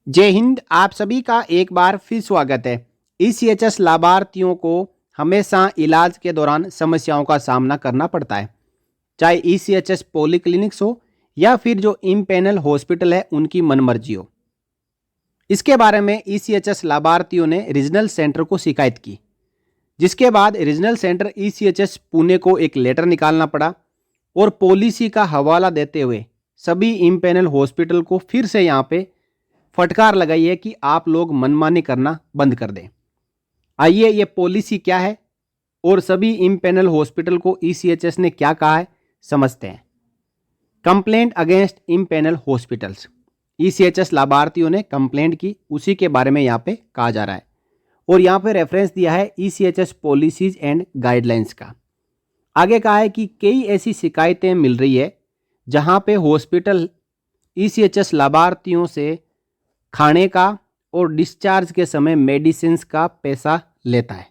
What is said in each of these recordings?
जय हिंद। आप सभी का एक बार फिर स्वागत है। ईसीएचएस लाभार्थियों को हमेशा इलाज के दौरान समस्याओं का सामना करना पड़ता है, चाहे ईसीएचएस पॉलीक्लिनिक्स हो या फिर जो इम्पैनल हॉस्पिटल है उनकी मनमर्जी हो। इसके बारे में ईसीएचएस लाभार्थियों ने रीजनल सेंटर को शिकायत की, जिसके बाद रीजनल सेंटर ईसीएचएस पुणे को एक लेटर निकालना पड़ा और पॉलिसी का हवाला देते हुए सभी इम्पैनल हॉस्पिटल को फिर से यहाँ पे फटकार लगाई है कि आप लोग मनमानी करना बंद कर दें। आइए ये पॉलिसी क्या है और सभी इम्पैनल हॉस्पिटल को ईसीएचएस ने क्या कहा है समझते हैं। Complaint against empanel hospitals, ECHS लाभार्थियों ने कंप्लेंट की, उसी के बारे में यहाँ पे कहा जा रहा है और यहाँ पे रेफरेंस दिया है ईसीएचएस पॉलिसीज एंड गाइडलाइंस का। आगे कहा है कि कई ऐसी शिकायतें मिल रही है जहाँ पे हॉस्पिटल ईसीएचएस लाभार्थियों से खाने का और डिस्चार्ज के समय मेडिसिन्स का पैसा लेता है।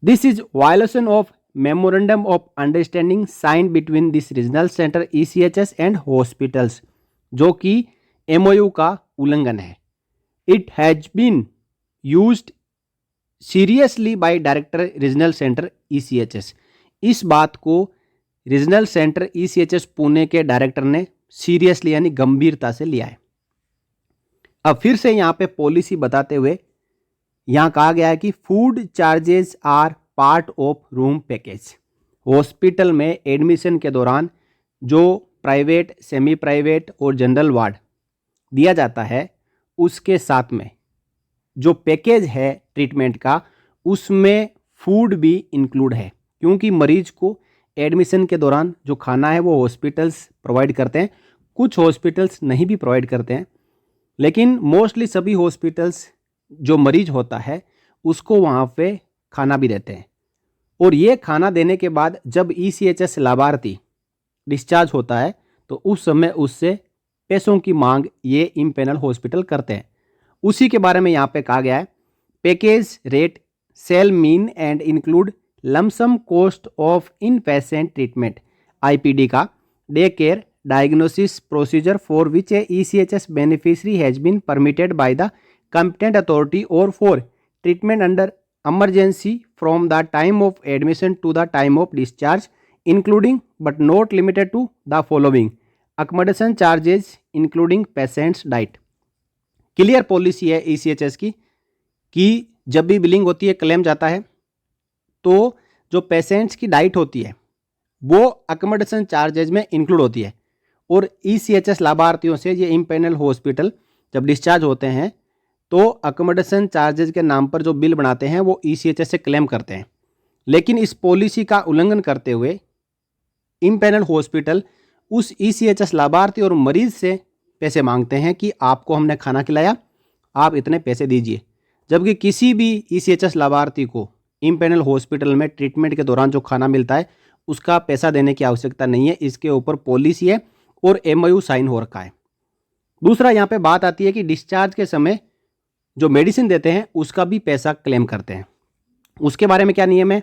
This is violation of memorandum of understanding sign between this regional centre ECHS and hospitals, जो कि एमओयू का उल्लंघन है। It has been used seriously by director regional centre ECHS. इस बात को रीजनल सेंटर ईसीएचएस पुणे के डायरेक्टर ने सीरियसली यानी गंभीरता से लिया है। अब फिर से यहाँ पे पॉलिसी बताते हुए यहाँ कहा गया है कि food charges are part of room package. Hospital में एडमिशन के दौरान जो प्राइवेट, सेमी प्राइवेट और जनरल वार्ड दिया जाता है, उसके साथ में जो पैकेज है ट्रीटमेंट का, उसमें फूड भी इंक्लूड है, क्योंकि मरीज को एडमिशन के दौरान जो खाना है वो हॉस्पिटल्स प्रोवाइड करते हैं। कुछ हॉस्पिटल्स नहीं भी प्रोवाइड करते हैं, लेकिन मोस्टली सभी हॉस्पिटल्स जो मरीज होता है उसको वहाँ पे खाना भी देते हैं। और ये खाना देने के बाद जब ईसीएचएस लाभार्थी डिस्चार्ज होता है तो उस समय उससे पैसों की मांग ये इम्पैनल हॉस्पिटल करते हैं। उसी के बारे में यहाँ पे कहा गया है, package rate shall mean and include lump sum cost of in patient treatment IPD का day care diagnosis procedure for which a ECHS beneficiary has been permitted by the competent authority or for treatment under emergency from the time of admission to the time of discharge, including but not limited to the following: accommodation charges including patient's diet। Clear policy है ECHS की कि जब भी billing होती है, claim जाता है, तो जो पेशेंट्स की डाइट होती है वो अकोमोडेशन चार्जेज में इंक्लूड होती है। और ईसीएचएस लाभार्थियों से ये इम्पैनल हॉस्पिटल जब डिस्चार्ज होते हैं तो अकोमोडेशन चार्जेज के नाम पर जो बिल बनाते हैं वो ईसीएचएस से क्लेम करते हैं। लेकिन इस पॉलिसी का उल्लंघन करते हुए इम्पैनल हॉस्पिटल उस ईसीएचएस लाभार्थी और मरीज से पैसे मांगते हैं कि आपको हमने खाना खिलाया, आप इतने पैसे दीजिए, जबकि किसी भी ईसीएचएस लाभार्थी को इम्पैनल हॉस्पिटल में ट्रीटमेंट के दौरान जो खाना मिलता है उसका पैसा देने की आवश्यकता नहीं है। इसके ऊपर पॉलिसी है और एमओयू साइन हो रखा है। दूसरा यहाँ पे बात आती है कि डिस्चार्ज के समय जो मेडिसिन देते हैं उसका भी पैसा क्लेम करते हैं। उसके बारे में क्या नियम है?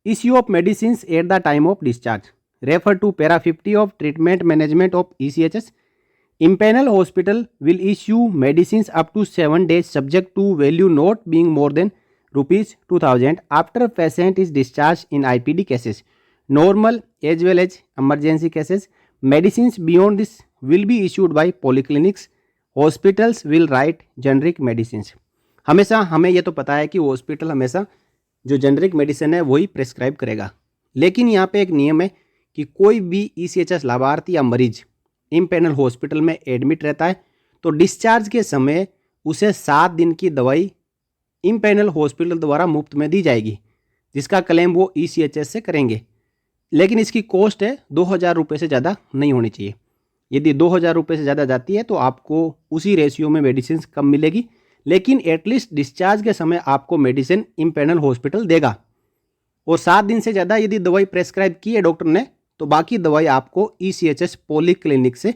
Issue of medicine at the time of discharge refer to para 50 of treatment management of ECHS. Empanel hospital will issue medicine up to 7 days subject to value not being more than ₹2000 after patient is discharge in IPD cases, normal as well as emergency cases. Medicines beyond this will be issued by polyclinics. Hospitals will write generic medicines. हमेशा हमें ये तो पता है कि hospital हमेशा जो generic medicine है वही प्रेस्क्राइब करेगा, लेकिन यहाँ पे एक नियम है कि कोई भी ईसीएचएस लाभार्थी या मरीज इम्पैनल हॉस्पिटल में एडमिट रहता है तो डिस्चार्ज के समय उसे 7 दिन की दवाई इम्पैनल हॉस्पिटल द्वारा मुफ्त में दी जाएगी, जिसका क्लेम वो ईसीएचएस से करेंगे। लेकिन इसकी कॉस्ट है 2000 रुपये से ज़्यादा नहीं होनी चाहिए। यदि 2000 रुपये से ज़्यादा जाती है तो आपको उसी रेशियो में मेडिसिन कम मिलेगी, लेकिन एटलीस्ट डिस्चार्ज के समय आपको मेडिसिन इम्पैनल हॉस्पिटल देगा। और 7 दिन से ज़्यादा यदि दवाई प्रेस्क्राइब की है डॉक्टर ने तो बाकी दवाई आपको ईसीएचएस पॉलीक्लिनिक से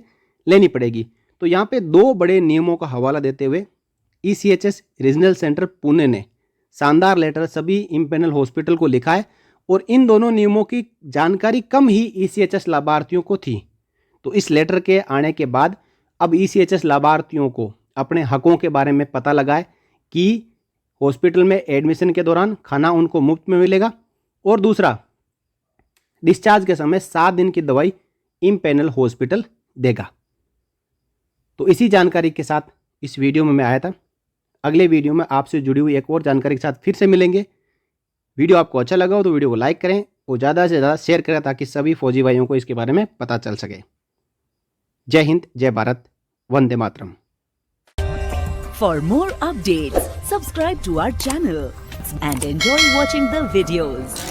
लेनी पड़ेगी। तो यहाँ पे 2 बड़े नियमों का हवाला देते हुए ईसीएचएस रीजनल सेंटर पुणे ने शानदार लेटर सभी इम्पैनल हॉस्पिटल को लिखा है और इन दोनों नियमों की जानकारी कम ही ईसीएचएस लाभार्थियों को थी। तो इस लेटर के आने के बाद अब ईसीएचएस लाभार्थियों को अपने हकों के बारे में पता लगाए कि हॉस्पिटल में एडमिशन के दौरान खाना उनको मुफ्त में मिलेगा, और दूसरा डिस्चार्ज के समय 7 दिन की दवाई इम्पैनल हॉस्पिटल देगा। तो इसी जानकारी के साथ इस वीडियो में मैं आया था। अगले वीडियो में आपसे जुड़ी हुई एक और जानकारी के साथ फिर से मिलेंगे। वीडियो आपको अच्छा लगा हो तो वीडियो को लाइक करें और ज़्यादा से ज़्यादा शेयर करें ताकि सभी फौजी भाइयों को इसके बारे में पता चल सके। जय हिंद, जय Bharat, Vande Mataram. For more updates, subscribe to our channel and enjoy watching the videos.